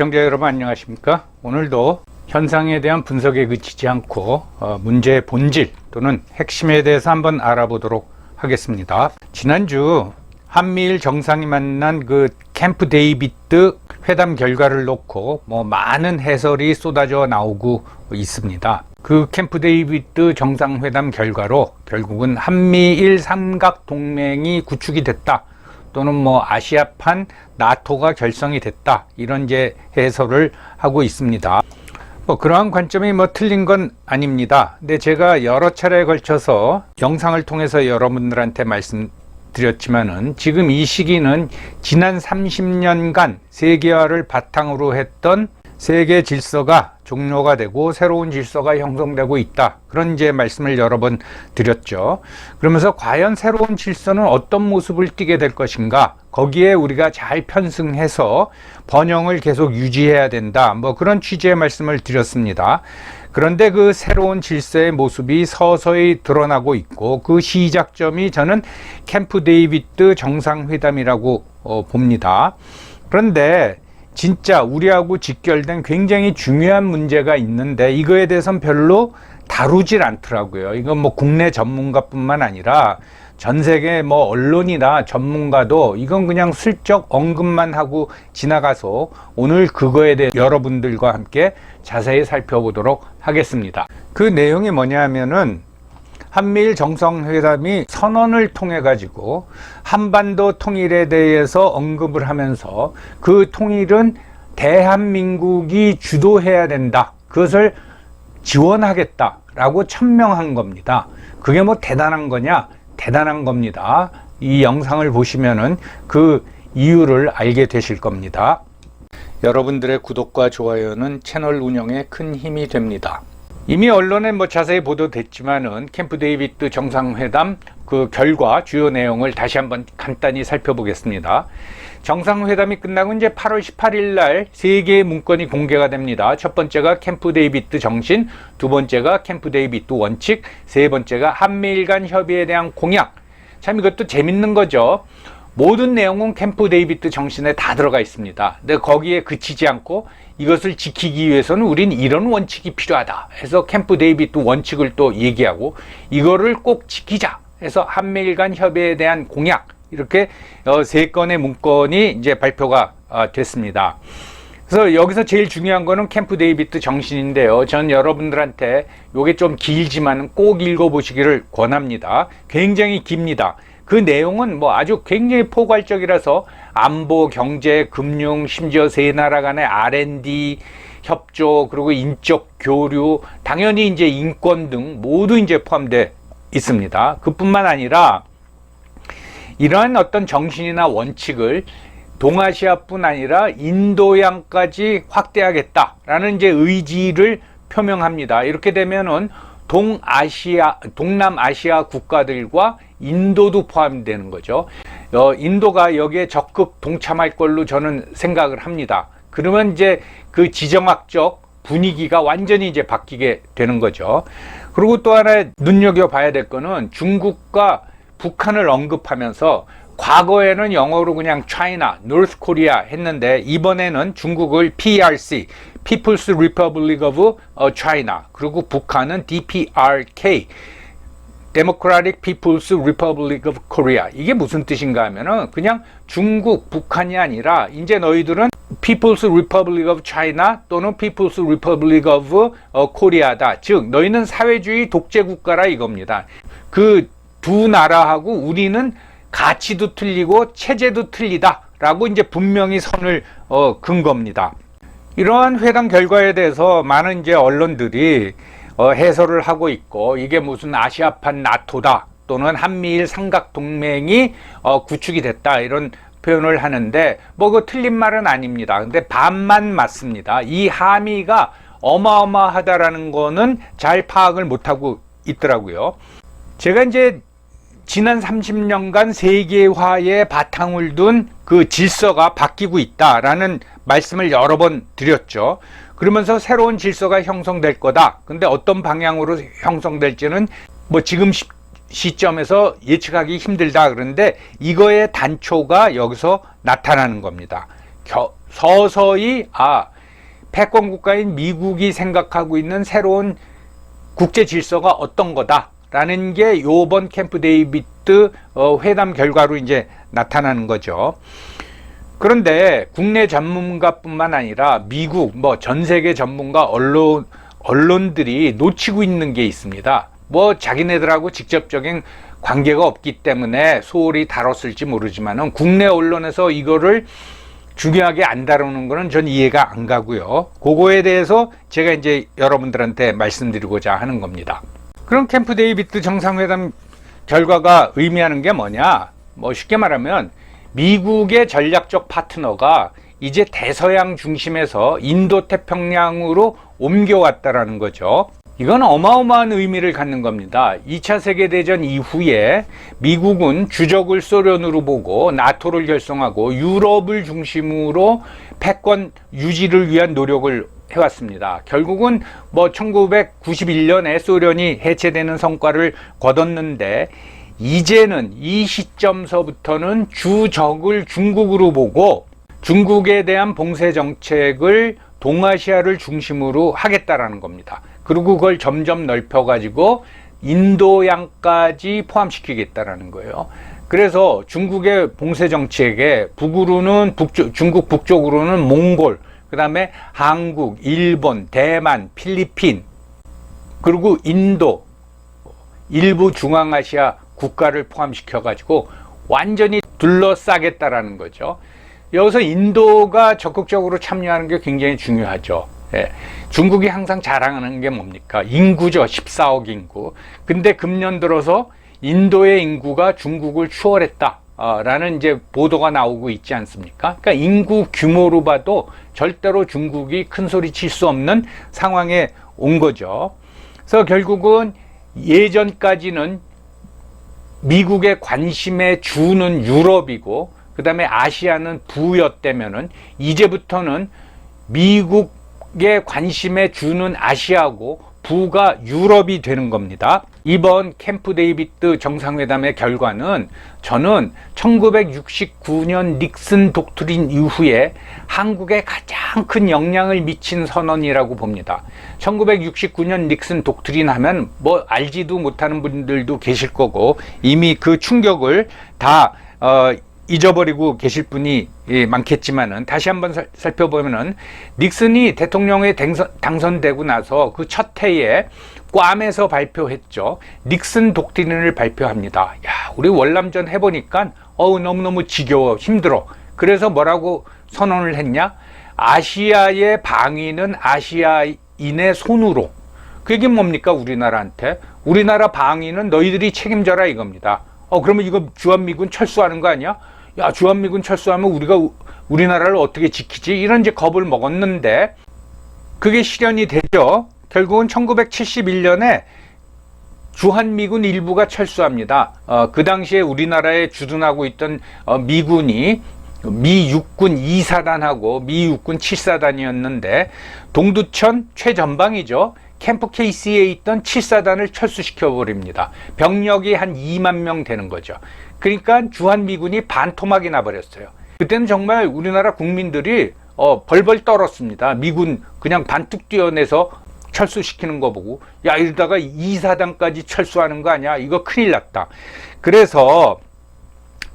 시청자 여러분 안녕하십니까? 오늘도 현상에 대한 분석에 그치지 않고 문제의 본질 또는 핵심에 대해서 한번 알아보도록 하겠습니다. 지난주 한미일 정상이 만난 그 캠프 데이비드 회담 결과를 놓고 많은 해설이 쏟아져 나오고 있습니다. 그 캠프 데이비드 정상회담 결과로 결국은 한미일 삼각 동맹이 구축이 됐다, 또는 아시아판 나토가 결성이 됐다, 이런 이제 해설을 하고 있습니다. 그러한 관점이 틀린 건 아닙니다. 근데 제가 여러 차례에 걸쳐서 영상을 통해서 여러분들한테 말씀드렸지만은 지금 이 시기는 지난 30년간 세계화를 바탕으로 했던 세계 질서가 종료가 되고 새로운 질서가 형성되고 있다, 그런 이제 말씀을 여러 번 드렸죠. 그러면서 과연 새로운 질서는 어떤 모습을 띠게 될 것인가, 거기에 우리가 잘 편승해서 번영을 계속 유지해야 된다, 그런 취지의 말씀을 드렸습니다. 그런데 그 새로운 질서의 모습이 서서히 드러나고 있고, 그 시작점이 저는 캠프 데이비드 정상회담이라고 봅니다. 그런데 진짜 우리하고 직결된 굉장히 중요한 문제가 있는데 이거에 대해서는 별로 다루질 않더라고요. 이건 국내 전문가뿐만 아니라 전 세계 언론이나 전문가도 이건 그냥 슬쩍 언급만 하고 지나가서 오늘 그거에 대해 여러분들과 함께 자세히 살펴보도록 하겠습니다. 그 내용이 뭐냐 하면은 한미일 정상회담이 선언을 통해 가지고 한반도 통일에 대해서 언급을 하면서 그 통일은 대한민국이 주도해야 된다, 그것을 지원하겠다라고 천명한 겁니다. 그게 대단한 거냐? 대단한 겁니다. 이 영상을 보시면은 그 이유를 알게 되실 겁니다. 여러분들의 구독과 좋아요는 채널 운영에 큰 힘이 됩니다. 이미 언론에 자세히 보도됐지만은 캠프 데이비드 정상회담 그 결과 주요 내용을 다시 한번 간단히 살펴보겠습니다. 정상회담이 끝나고 이제 8월 18일 날 세 개의 문건이 공개가 됩니다. 첫 번째가 캠프 데이비드 정신, 두 번째가 캠프 데이비드 원칙, 세 번째가 한미일 간 협의에 대한 공약. 참 이것도 재밌는 거죠. 모든 내용은 캠프 데이비드 정신에 다 들어가 있습니다. 근데 거기에 그치지 않고 이것을 지키기 위해서는 우린 이런 원칙이 필요하다 해서 캠프 데이비드 원칙을 또 얘기하고, 이거를 꼭 지키자 해서 한미일 간 협의에 대한 공약, 이렇게 세 건의 문건이 이제 발표가 됐습니다. 그래서 여기서 제일 중요한 거는 캠프 데이비드 정신인데요. 전 여러분들한테 요게 좀 길지만 꼭 읽어보시기를 권합니다. 굉장히 깁니다. 그 내용은 아주 굉장히 포괄적이라서 안보, 경제, 금융, 심지어 세 나라 간의 R&D 협조, 그리고 인적 교류, 당연히 이제 인권 등 모두 이제 포함되어 있습니다. 그뿐만 아니라 이러한 어떤 정신이나 원칙을 동아시아뿐 아니라 인도양까지 확대하겠다라는 이제 의지를 표명합니다. 이렇게 되면은 동남아시아 국가들과 인도도 포함되는 거죠. 인도가 여기에 적극 동참할 걸로 저는 생각을 합니다. 그러면 이제 그 지정학적 분위기가 완전히 이제 바뀌게 되는 거죠. 그리고 또 하나 눈여겨봐야 될 거는 중국과 북한을 언급하면서 과거에는 영어로 그냥 China, North Korea 했는데 이번에는 중국을 PRC, People's Republic of China, 그리고 북한은 DPRK, Democratic People's Republic of Korea. 이게 무슨 뜻인가 하면은 그냥 중국, 북한이 아니라 이제 너희들은 People's Republic of China 또는 People's Republic of Korea다. 즉 너희는 사회주의 독재 국가라 이겁니다. 그 두 나라하고 우리는 가치도 틀리고 체제도 틀리다 라고 이제 분명히 선을 긋은 겁니다. 이러한 회담 결과에 대해서 많은 이제 언론들이 해설을 하고 있고, 이게 무슨 아시아판 나토다 또는 한미일 삼각 동맹이 구축이 됐다, 이런 표현을 하는데 그 틀린 말은 아닙니다. 근데 반만 맞습니다. 이 함의가 어마어마하다라는 거는 잘 파악을 못하고 있더라고요. 제가 이제 지난 30년간 세계화의 바탕을 둔 그 질서가 바뀌고 있다라는 말씀을 여러 번 드렸죠. 그러면서 새로운 질서가 형성될 거다. 근데 어떤 방향으로 형성될지는 지금 시점에서 예측하기 힘들다. 그런데 이거의 단초가 여기서 나타나는 겁니다. 서서히 패권 국가인 미국이 생각하고 있는 새로운 국제 질서가 어떤 거다라는 게 요번 캠프 데이비드 회담 결과로 이제 나타나는 거죠. 그런데 국내 전문가뿐만 아니라 미국 전 세계 전문가 언론들이 놓치고 있는 게 있습니다. 자기네들하고 직접적인 관계가 없기 때문에 소홀히 다뤘을지 모르지만은 국내 언론에서 이거를 중요하게 안 다루는 거는 전 이해가 안 가고요. 그거에 대해서 제가 이제 여러분들한테 말씀드리고자 하는 겁니다. 그럼 캠프 데이비드 정상회담 결과가 의미하는 게 뭐냐? 쉽게 말하면 미국의 전략적 파트너가 이제 대서양 중심에서 인도 태평양으로 옮겨왔다라는 거죠. 이건 어마어마한 의미를 갖는 겁니다. 2차 세계대전 이후에 미국은 주적을 소련으로 보고 나토를 결성하고 유럽을 중심으로 패권 유지를 위한 노력을 해왔습니다. 결국은 1991년에 소련이 해체되는 성과를 거뒀는데 이제는 이 시점서부터는 주적을 중국으로 보고 중국에 대한 봉쇄 정책을 동아시아를 중심으로 하겠다라는 겁니다. 그리고 그걸 점점 넓혀가지고 인도양까지 포함시키겠다라는 거예요. 그래서 중국의 봉쇄 정책에 북으로는 중국 북쪽으로는 몽골, 그 다음에 한국, 일본, 대만, 필리핀, 그리고 인도, 일부 중앙아시아 국가를 포함시켜가지고 완전히 둘러싸겠다라는 거죠. 여기서 인도가 적극적으로 참여하는 게 굉장히 중요하죠. 중국이 항상 자랑하는 게 뭡니까? 인구죠. 14억 인구. 근데 금년 들어서 인도의 인구가 중국을 추월했다. 라는 이제 보도가 나오고 있지 않습니까? 그러니까 인구 규모로 봐도 절대로 중국이 큰 소리 칠 수 없는 상황에 온 거죠. 그래서 결국은 예전까지는 미국의 관심의 주는 유럽이고 그 다음에 아시아는 부였다면은 이제부터는 미국의 관심에 주는 아시아고 부가 유럽이 되는 겁니다. 이번 캠프 데이비드 정상회담의 결과는 저는 1969년 닉슨 독트린 이후에 한국에 가장 큰 영향을 미친 선언이라고 봅니다. 1969년 닉슨 독트린 하면 알지도 못하는 분들도 계실 거고 이미 그 충격을 다 잊어버리고 계실 분이 많겠지만은 다시 한번 살펴보면은 닉슨이 대통령에 당선되고 나서 그 첫 해에 괌에서 발표했죠. 닉슨 독트린을 발표합니다. 우리 월남전 해보니까 너무너무 지겨워 힘들어. 그래서 뭐라고 선언을 했냐? 아시아의 방위는 아시아인의 손으로. 그게 뭡니까? 우리나라한테 우리나라 방위는 너희들이 책임져라 이겁니다. 그러면 이거 주한미군 철수하는 거 아니야? 주한미군 철수하면 우리나라를 어떻게 지키지? 이런 이제 겁을 먹었는데 그게 실현이 되죠. 결국은 1971년에 주한미군 일부가 철수합니다. 그 당시에 우리나라에 주둔하고 있던 미군이 미 육군 2사단하고 미 육군 7사단이었는데 동두천 최전방이죠. 캠프 KC에 있던 7사단을 철수시켜버립니다. 병력이 한 2만 명 되는 거죠. 그러니까 주한미군이 반토막이 나버렸어요. 그때는 정말 우리나라 국민들이 벌벌 떨었습니다. 미군 그냥 반뚝 뛰어내서 철수시키는 거 보고 이러다가 2사단까지 철수하는 거 아니야? 이거 큰일 났다. 그래서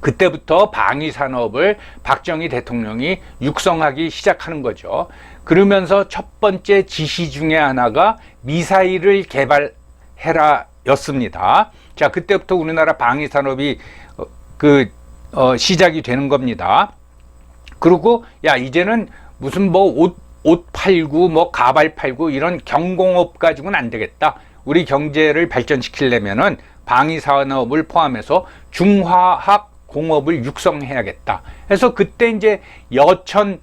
그때부터 방위산업을 박정희 대통령이 육성하기 시작하는 거죠. 그러면서 첫 번째 지시 중에 하나가 미사일을 개발해라 였습니다. 자, 그때부터 우리나라 방위산업이 시작이 되는 겁니다. 그리고 이제는 무슨 옷 팔고 가발 팔고 이런 경공업 가지고는 안 되겠다. 우리 경제를 발전시키려면은 방위산업을 포함해서 중화학 공업을 육성해야겠다. 그래서 그때 이제 여천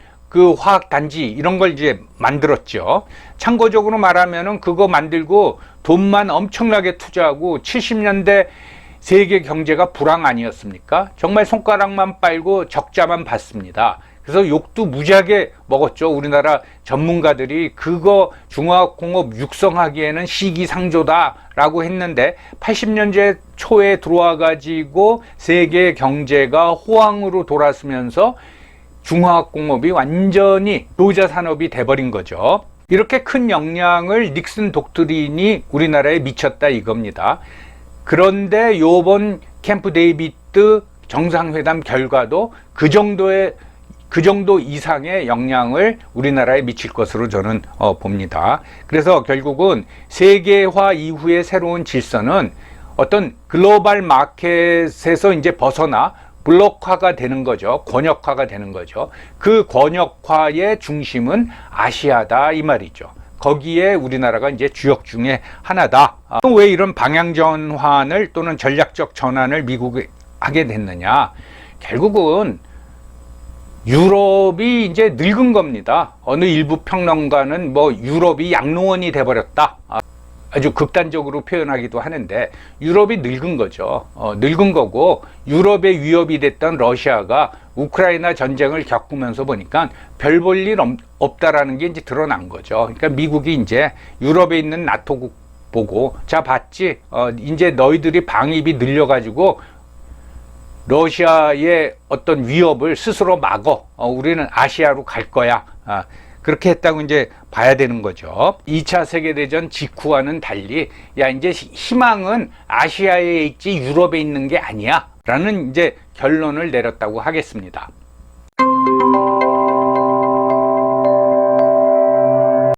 화학단지 이런 걸 이제 만들었죠. 참고적으로 말하면은 그거 만들고 돈만 엄청나게 투자하고 70년대 세계 경제가 불황 아니었습니까? 정말 손가락만 빨고 적자만 봤습니다. 그래서 욕도 무지하게 먹었죠. 우리나라 전문가들이 그거 중화공업 육성하기에는 시기상조다라고 했는데 80년대 초에 들어와 가지고 세계 경제가 호황으로 돌아서면서 중화학공업이 완전히 노자 산업이 돼버린 거죠. 이렇게 큰 영향을 닉슨 독트린이 우리나라에 미쳤다 이겁니다. 그런데 요번 캠프 데이비드 정상회담 결과도 그 정도 이상의 영향을 우리나라에 미칠 것으로 저는 봅니다. 그래서 결국은 세계화 이후의 새로운 질서는 어떤 글로벌 마켓에서 이제 벗어나 블록화가 되는 거죠. 권역화가 되는 거죠. 그 권역화의 중심은 아시아다 이 말이죠. 거기에 우리나라가 이제 주역 중에 하나다. 왜 이런 방향 전환을 또는 전략적 전환을 미국이 하게 됐느냐? 결국은 유럽이 이제 늙은 겁니다. 어느 일부 평론가는 뭐 유럽이 양로원이 돼버렸다. 아주 극단적으로 표현하기도 하는데 유럽이 늙은 거죠. 늙은 거고 유럽의 위협이 됐던 러시아가 우크라이나 전쟁을 겪으면서 보니까 별 볼 일 없다라는 게 이제 드러난 거죠. 그러니까 미국이 이제 유럽에 있는 나토국 보고 자 봤지? 이제 너희들이 방위비 늘려가지고 러시아의 어떤 위협을 스스로 막어. 우리는 아시아로 갈 거야. 그렇게 했다고 이제 봐야 되는 거죠. 2차 세계대전 직후와는 달리 야 이제 희망은 아시아에 있지 유럽에 있는 게 아니야 라는 이제 결론을 내렸다고 하겠습니다.